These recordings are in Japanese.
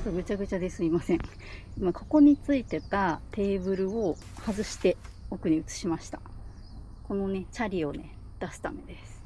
っとぐちゃぐちゃですいません。今ここについてたテーブルを外して奥に移しました。このね、チャリをね、出すためです。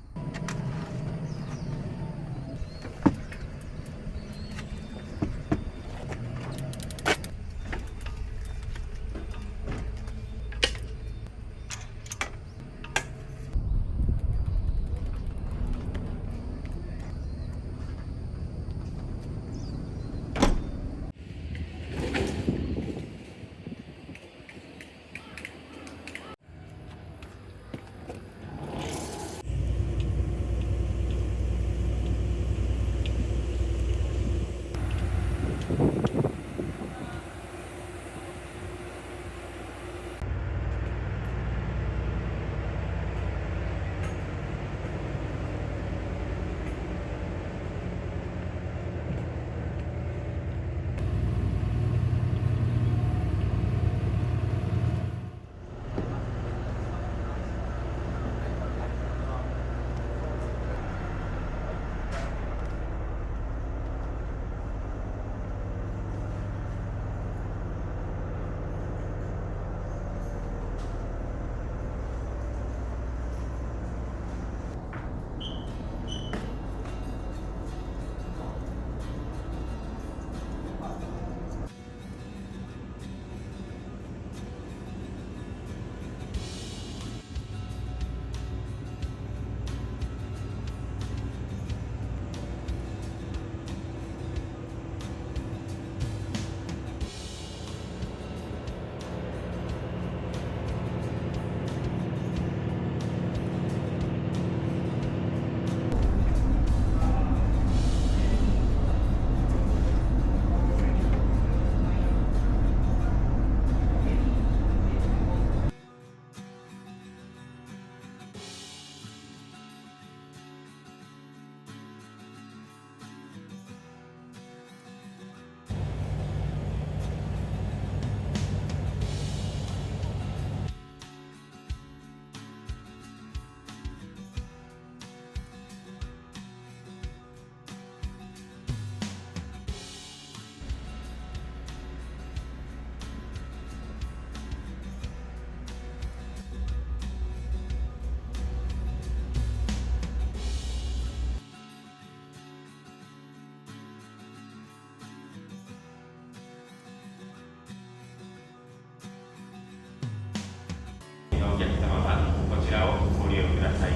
お客様はこちらをご利用ください。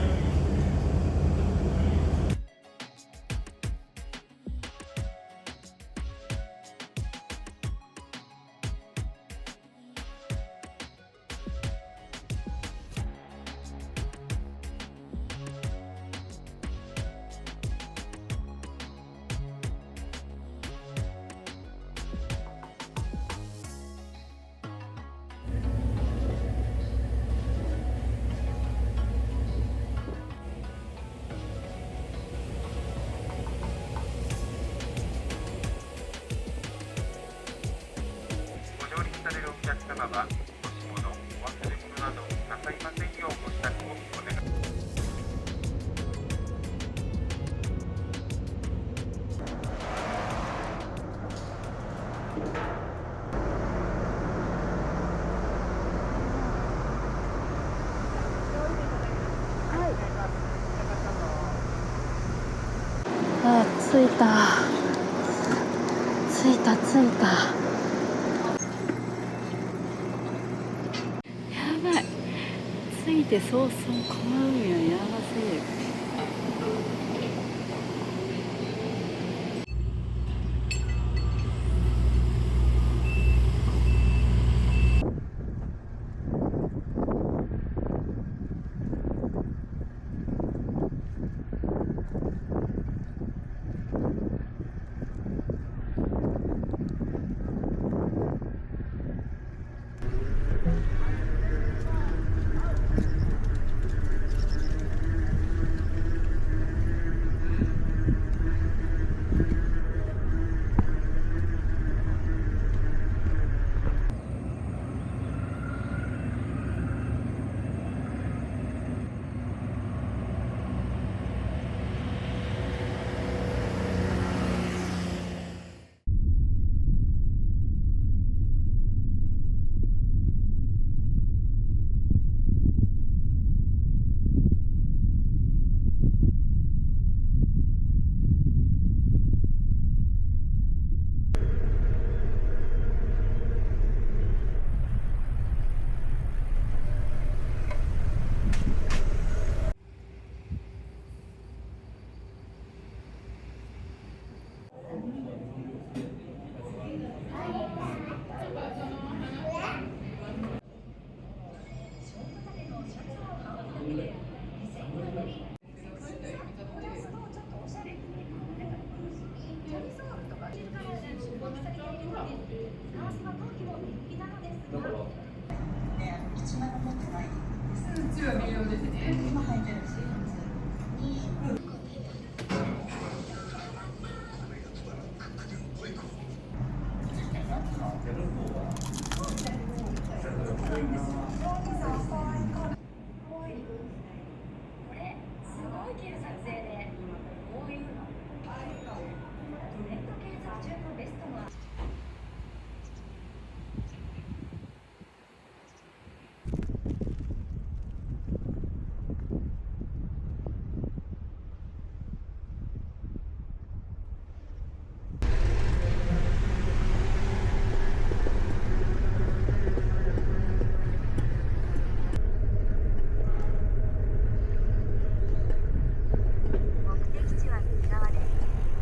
ご乗車されるお客様は、お持ち物、お忘れ物などなさいませんようご支度をお願い。着いた。やばい。着いて早々この海はやばすぎる。目的地は右側です。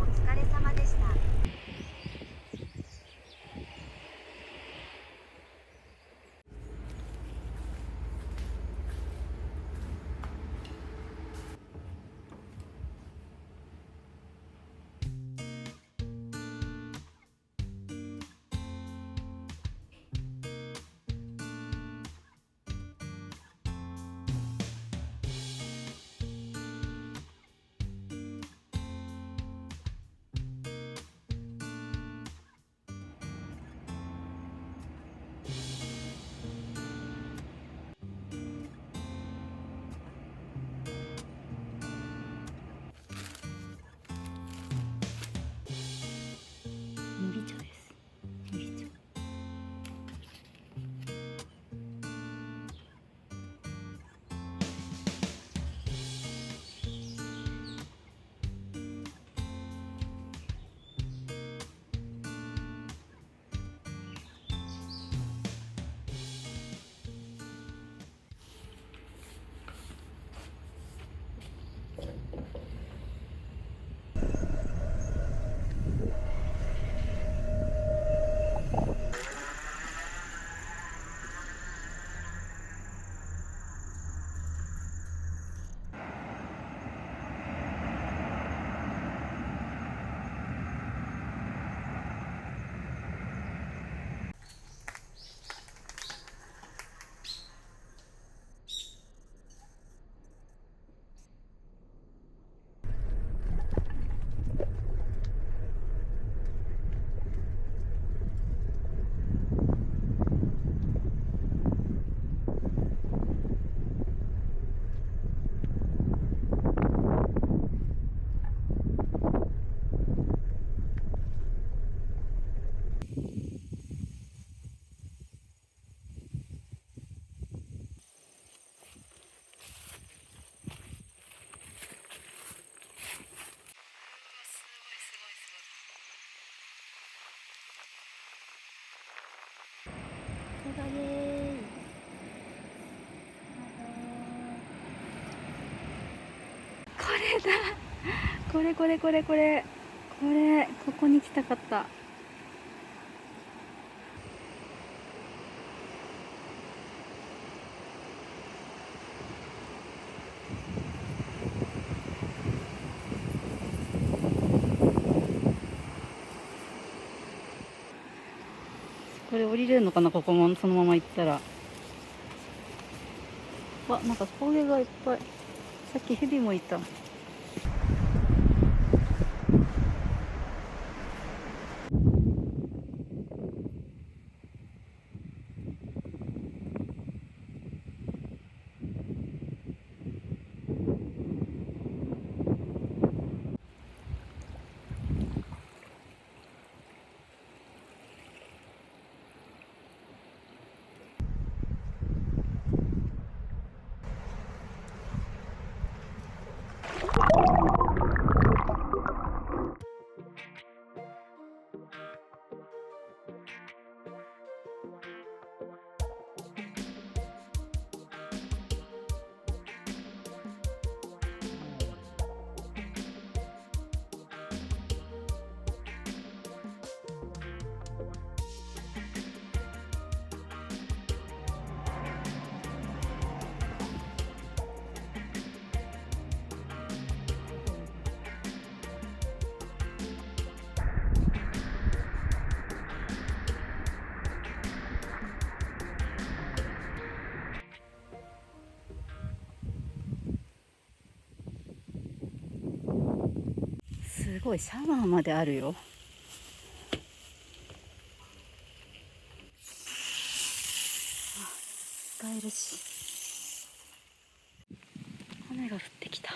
お疲れ様でした。麦茶です。麦茶。ここだねー。これだ。これこれこれこれこれ、ここに来たかった。これ降りれるのかな、ここもそのまま行ったら。わ、なんか峠がいっぱい。さっきヘビもいた。ごいシャワーまであるよ。使えるし。雨が降ってきた。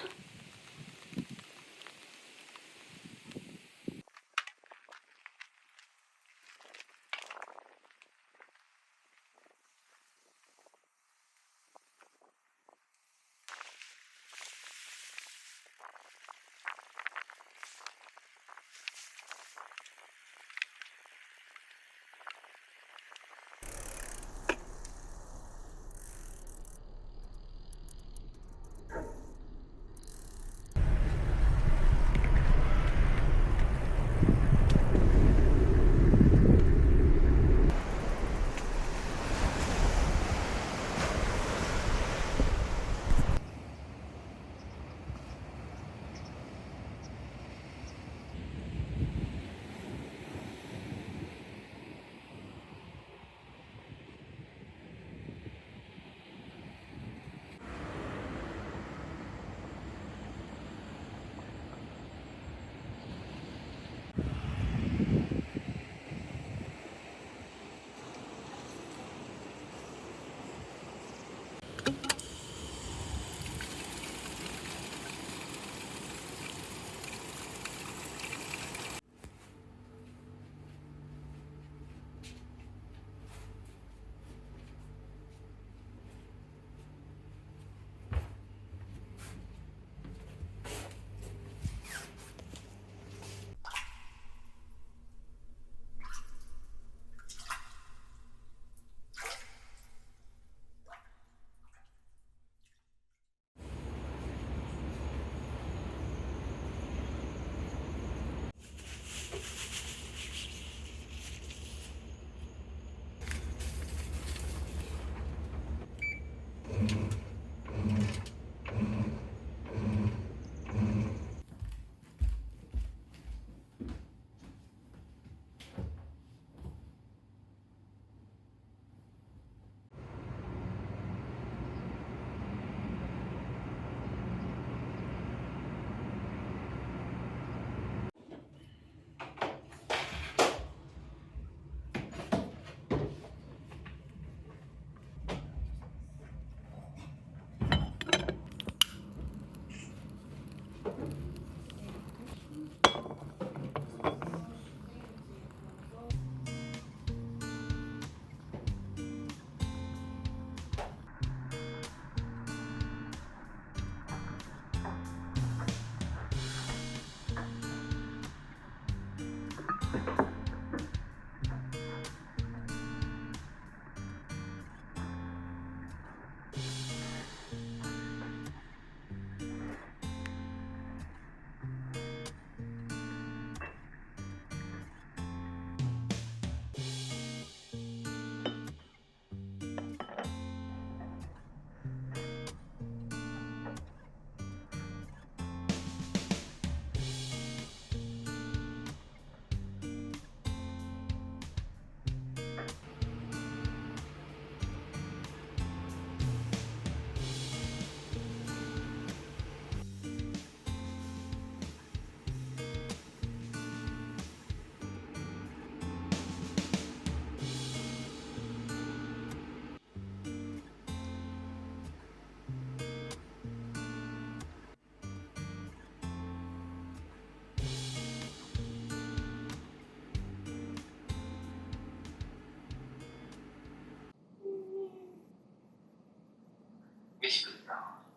飯食っ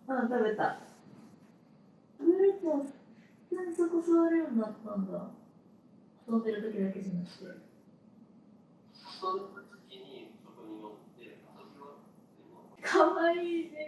た。うん、食べた。食べれた。何そこ座るようになったんだ。遊んでる時だけじゃなくて。その時にそこに乗って遊びはかわいいね。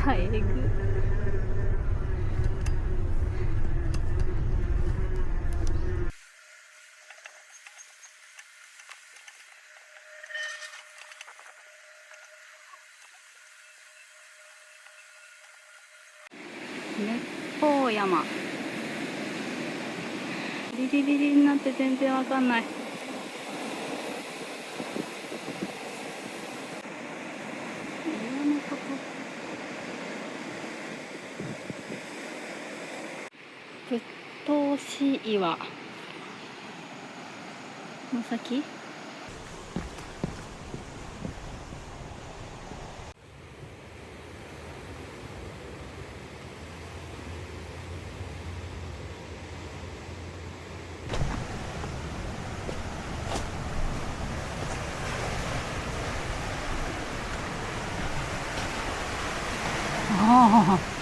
がえぐ。烈法山。リリリリになって全然わかんない。岩のこと。ぶっ通し岩の先。ああ。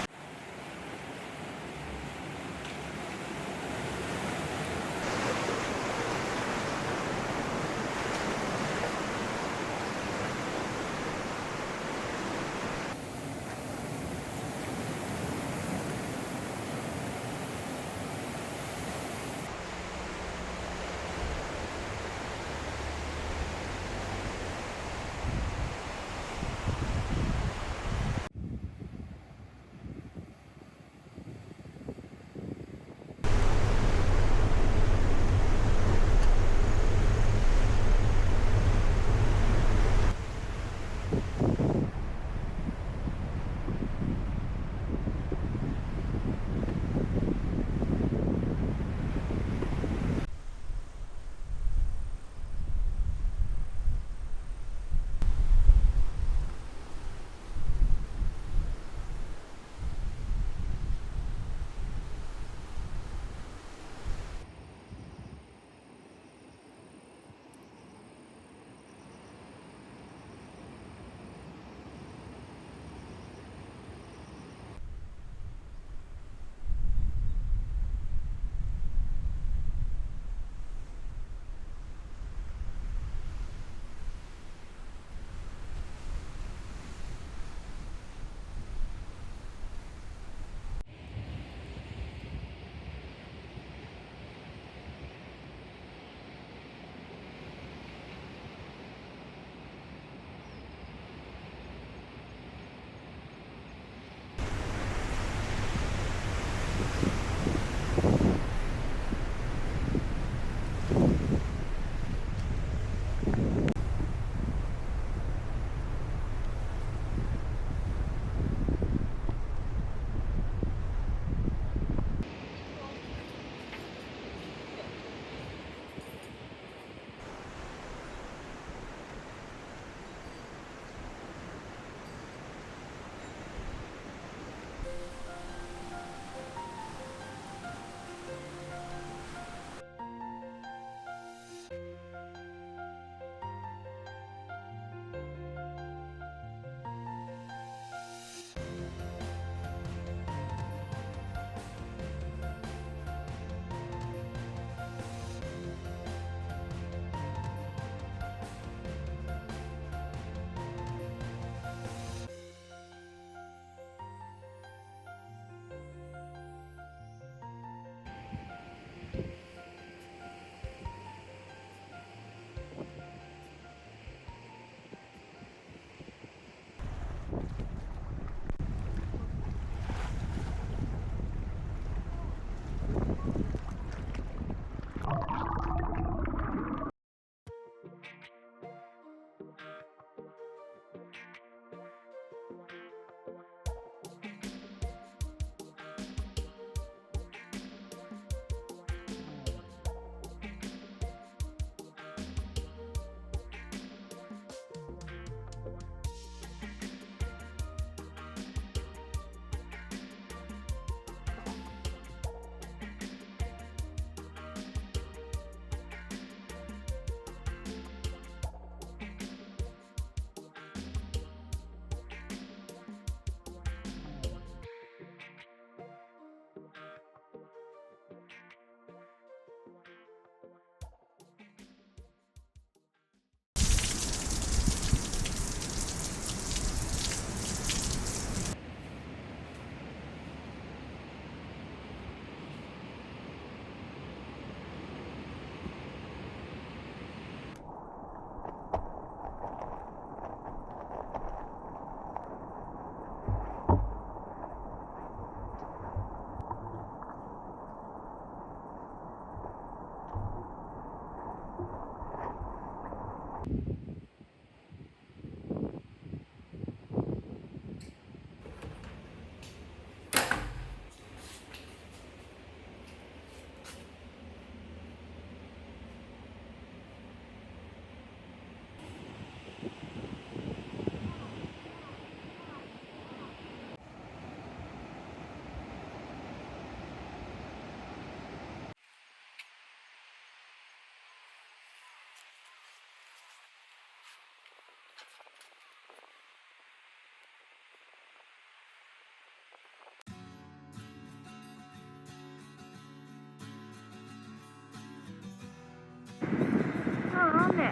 雨、めっ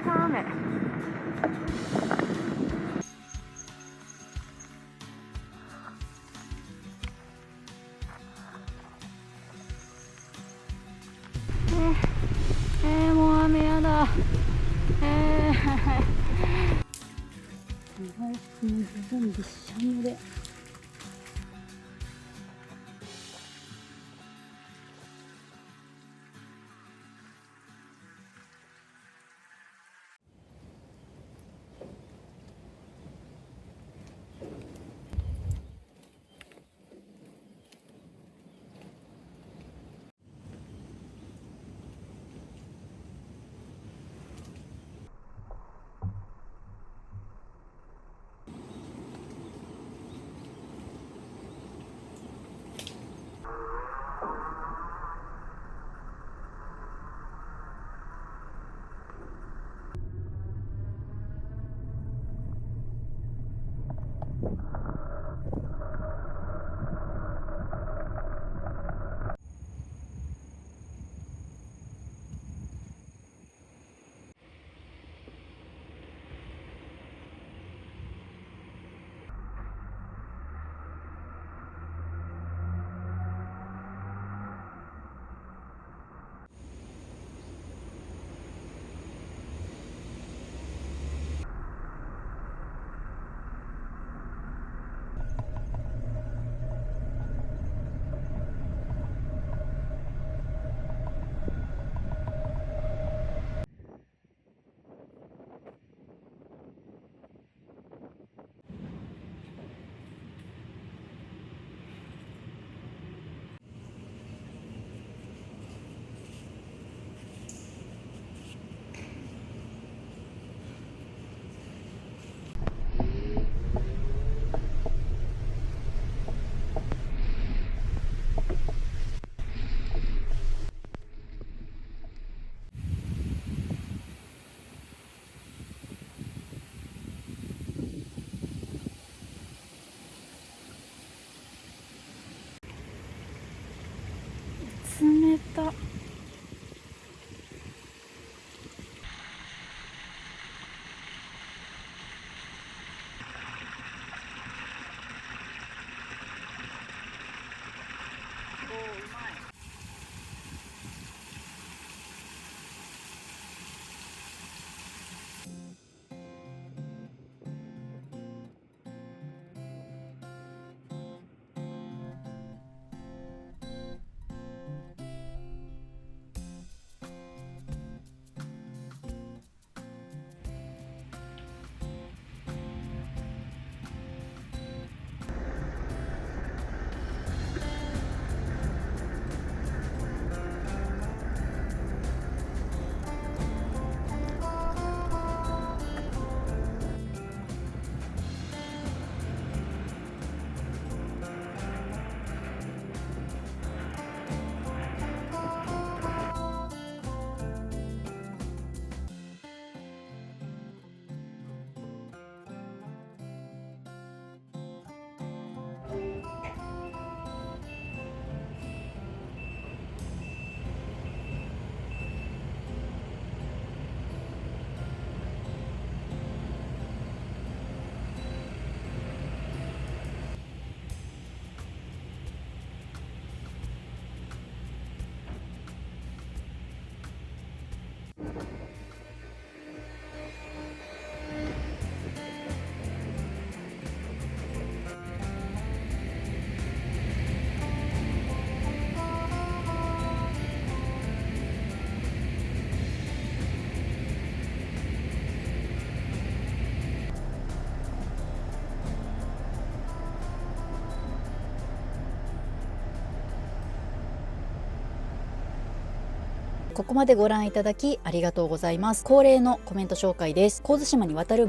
ちゃ雨。もう雨やだ。全部びっしゃ濡れ。冷た。ここまでご覧いただきありがとうございます。恒例のコメント紹介です。神津島に渡る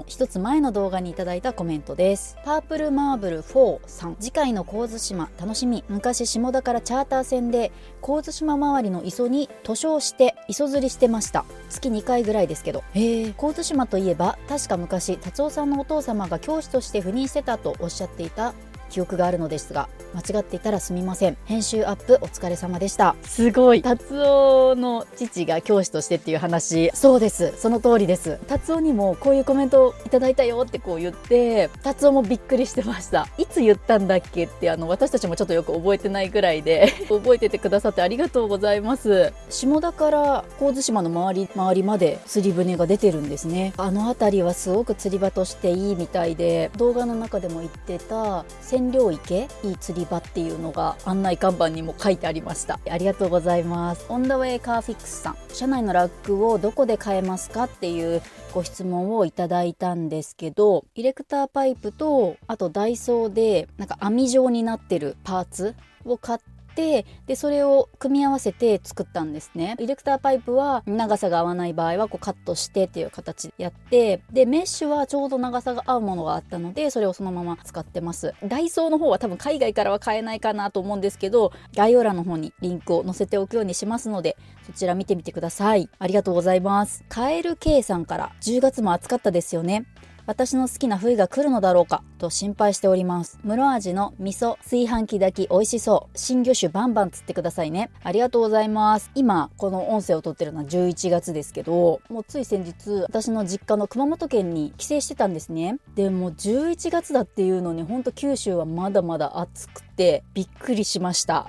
一つ前の動画にいただいたコメントです。パープルマーブル4さん、次回の神津島楽しみ。昔下田からチャーター船で神津島周りの磯に塗装して磯釣りしてました。月2回ぐらいですけど。神津島といえば確か昔達夫さんのお父様が教師として赴任してたとおっしゃっていた記憶があるのですが、間違っていたらすみません。編集アップお疲れ様でした。すごい。達夫の父が教師としてっていう話、そうです、その通りです。達夫にもこういうコメントをいただいたよってこう言って、達夫もびっくりしてました。いつ言ったんだっけって私たちもちょっとよく覚えてないぐらいで覚えててくださってありがとうございます。下田から神津島の周りまで釣り船が出てるんですね。あの辺りはすごく釣り場としていいみたいで、動画の中でも言ってた千両池いい釣り場っていうのが案内看板にも書いてありました。ありがとうございます。オンダウェイカーフィックスさん、車内のラックをどこで買えますかっていうご質問をいただいたんですけど、イレクターパイプとあとダイソーでなんか網状になってるパーツを買って、でそれを組み合わせて作ったんですね。イレクターパイプは長さが合わない場合はこうカットしてっていう形でやって、でメッシュはちょうど長さが合うものがあったのでそれをそのまま使ってます。ダイソーの方は多分海外からは買えないかなと思うんですけど、概要欄の方にリンクを載せておくようにしますので、そちら見てみてください。ありがとうございます。カエル K さんから、10月も暑かったですよね。私の好きな冬が来るのだろうかと心配しております。室味の味噌炊飯器炊き美味しそう。新魚種バンバン釣ってくださいね。ありがとうございます。今この音声を撮ってるのは11月ですけど、もうつい先日私の実家の熊本県に帰省してたんですね。でもう11月だっていうのに、ほんと九州はまだまだ暑くてびっくりしました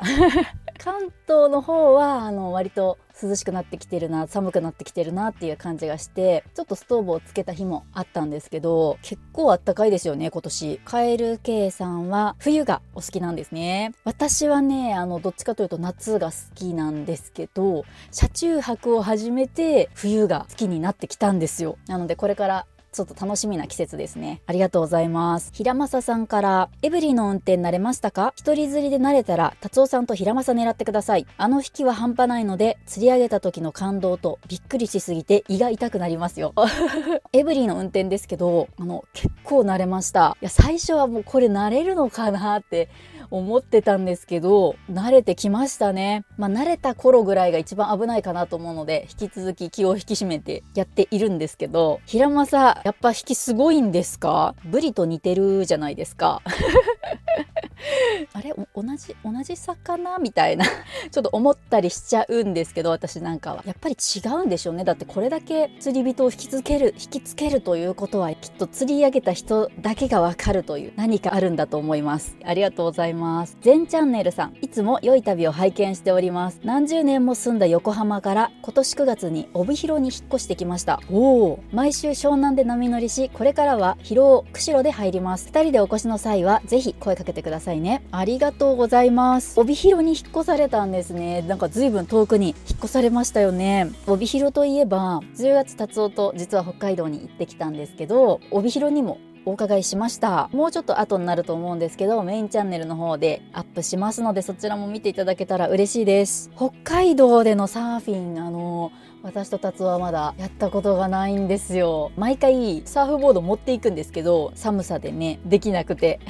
関東の方は割と涼しくなってきてるな、寒くなってきてるなっていう感じがして、ちょっとストーブをつけた日もあったんですけど、結構あったかいですよね今年。カエル K さんは冬がお好きなんですね。私はねどっちかというと夏が好きなんですけど、車中泊を始めて冬が好きになってきたんですよ。なのでこれからちょっと楽しみな季節ですね。ありがとうございます。平正さんから、エブリィの運転慣れましたか？一人釣りで慣れたら達夫さんと平正狙ってください。あの引きは半端ないので、釣り上げた時の感動とびっくりしすぎて胃が痛くなりますよエブリィの運転ですけど結構慣れました。いや最初はもうこれ慣れるのかなって思ってたんですけど、慣れてきましたね。慣れた頃ぐらいが一番危ないかなと思うので、引き続き気を引き締めてやっているんですけど、平正やっぱ引きすごいんですか？ブリと似てるじゃないですかあれ同じ魚みたいなちょっと思ったりしちゃうんですけど、私なんかはやっぱり違うんでしょうね。だってこれだけ釣り人を引きつけるということは、きっと釣り上げた人だけがわかるという何かあるんだと思います。ありがとうございます。全チャンネルさん、いつも良い旅を拝見しております。何十年も住んだ横浜から今年9月に帯広に引っ越してきました。毎週湘南で波乗りし、これからは広尾釧路で入ります。2人でお越しの際はぜひ声かけてくださいね。ありがとうございます。帯広に引っ越されたんですね。なんか随分遠くに引っ越されましたよね。帯広といえば10月達夫と実は北海道に行ってきたんですけど、帯広にもお伺いしました。もうちょっと後になると思うんですけど、メインチャンネルの方でアップしますので、そちらも見ていただけたら嬉しいです。北海道でのサーフィン私と達夫はまだやったことがないんですよ。毎回サーフボード持っていくんですけど、寒さでねできなくて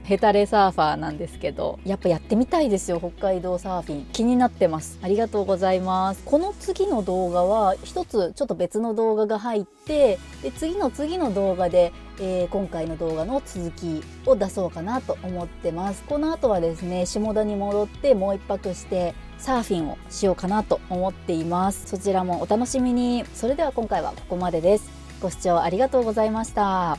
ヘタレサーファーなんですけど、やっぱやってみたいですよ。北海道サーフィン気になってます。ありがとうございます。この次の動画は一つちょっと別の動画が入って、で次の動画で今回の動画の続きを出そうかなと思ってます。この後はですね、下田に戻ってもう一泊してサーフィンをしようかなと思っています。そちらもお楽しみに。それでは今回はここまでです。ご視聴ありがとうございました。